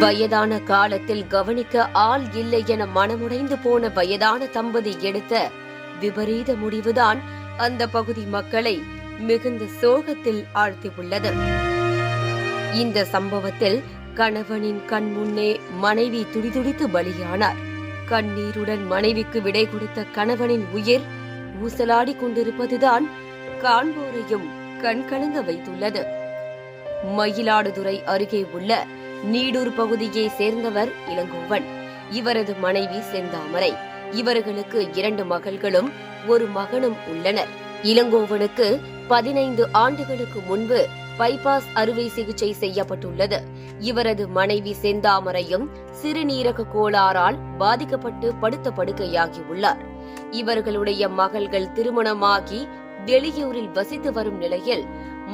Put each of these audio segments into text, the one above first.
வயதான காலத்தில் கவனிக்க ஆள் இல்லை என மனமுடைந்து போன வயதான தம்பதி எடுத்த விபரீத முடிவுதான் அந்த பகுதி மக்களை மிகுந்த சோகத்தில் ஆழ்த்தியுள்ளது. இந்த சம்பவத்தில் கணவனின் கண் முன்னே மனைவி துடிதுடித்து பலியானார். கண்ணீருடன் மனைவிக்கு விடை கொடுத்த கணவனின் உயிர் ஊசலாடி கொண்டிருப்பதுதான் காண்போரையும் கண்கலங்க வைத்துள்ளது. மயிலாடுதுறை அருகே உள்ள நீடூர் பகுதியை சேர்ந்தவர் இளங்கோவன். இவரது மனைவி செந்தாமரை. இவர்களுக்கு 2 மகள்களும் 1 மகனும் உள்ளனர். இளங்கோவனுக்கு 15 ஆண்டுகளுக்கு முன்பு பைபாஸ் அறுவை சிகிச்சை செய்யப்பட்டுள்ளது. இவரது மனைவி செந்தாமரையும் சிறுநீரக கோளாறால் பாதிக்கப்பட்டு படுத்த படுக்கையாகியுள்ளார். இவர்களுடைய மகள்கள் திருமணமாகி வெளியூரில் வசித்து வரும் நிலையில்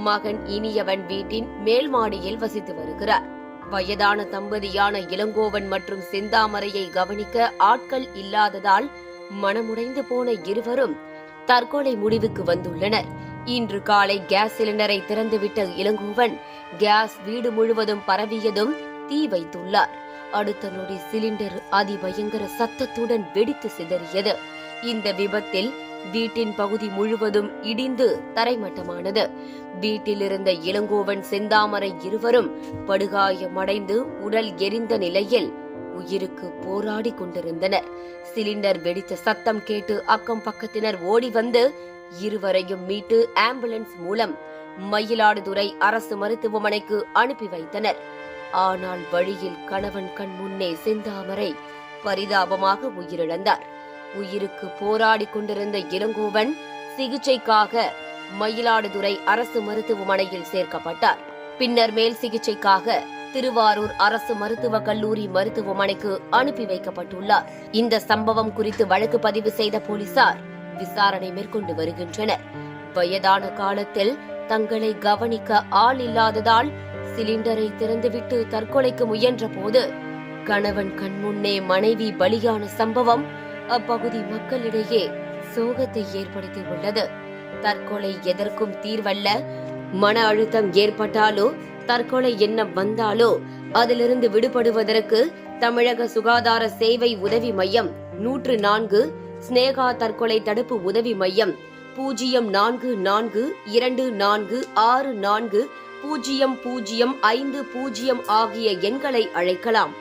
மகன் இனியவன் வீட்டின் மேல் மாடியில் வசித்து வருகிறார். வயதான தம்பதியான இளங்கோவன் மற்றும் செந்தாமரையை கவனிக்க ஆட்கள் இல்லாததால் மனமுடைந்து போன இருவரும் தற்கொலை முடிவுக்கு வந்துள்ளனர். இன்று காலை கேஸ் சிலிண்டரை திறந்துவிட்ட இளங்கோவன் கேஸ் வீடு முழுவதும் பரவியதும் தீ வைத்துள்ளார். அடுத்த நொடி சிலிண்டர் அதிபயங்கர சத்தத்துடன் வெடித்து சிதறியது. இந்த விபத்தில் வீட்டின் பகுதி முழுவதும் இடிந்து தரைமட்டமானது. வீட்டில் இருந்த இளங்கோவன் செந்தாமரை இருவரும் படுகாயமடைந்து உடல் எரிந்த நிலையில் உயிருக்கு போராடி கொண்டிருந்தனர். சிலிண்டர் வெடித்த சத்தம் கேட்டு அக்கம் பக்கத்தினர் ஓடி வந்து இருவரையும் மீட்டு ஆம்புலன்ஸ் மூலம் மயிலாடுதுறை அரசு மருத்துவமனைக்கு அனுப்பி வைத்தனர். ஆனால் வழியில் கணவன் கண் முன்னே செந்தாமரை பரிதாபமாக உயிரிழந்தார். உயிருக்கு போராடி கொண்டிருந்த இளங்கோவன் சிகிச்சைக்காக மயிலாடுதுறை அரசு மருத்துவமனையில் சேர்க்கப்பட்டார். பின்னர் மேல் சிகிச்சைக்காக திருவாரூர் அரசு மருத்துவக் கல்லூரி மருத்துவமனைக்கு அனுப்பி வைக்கப்பட்டுள்ளார். இந்த சம்பவம் குறித்து வழக்கு பதிவு செய்த போலீசார் விசாரணை மேற்கொண்டு வருகின்றனர். வயதான காலத்தில் தங்களை கவனிக்க ஆள் இல்லாததால் சிலிண்டரை திறந்துவிட்டு தற்கொலைக்கு முயன்ற போது கணவன் கண்முன்னே மனைவி பலியான சம்பவம் அப்பகுதி மக்களிடையே சோகத்தை ஏற்படுத்தியுள்ளது. தற்கொலை எதற்கும் தீர்வல்ல. மன அழுத்தம் ஏற்பட்டாலோ தற்கொலை எண்ணம் வந்தாலோ அதிலிருந்து விடுபடுவதற்கு தமிழக சுகாதார சேவை உதவி மையம் 104, ஸ்னேகா தற்கொலை தடுப்பு உதவி மையம் 044246400550 ஆகிய எண்களை அழைக்கலாம்.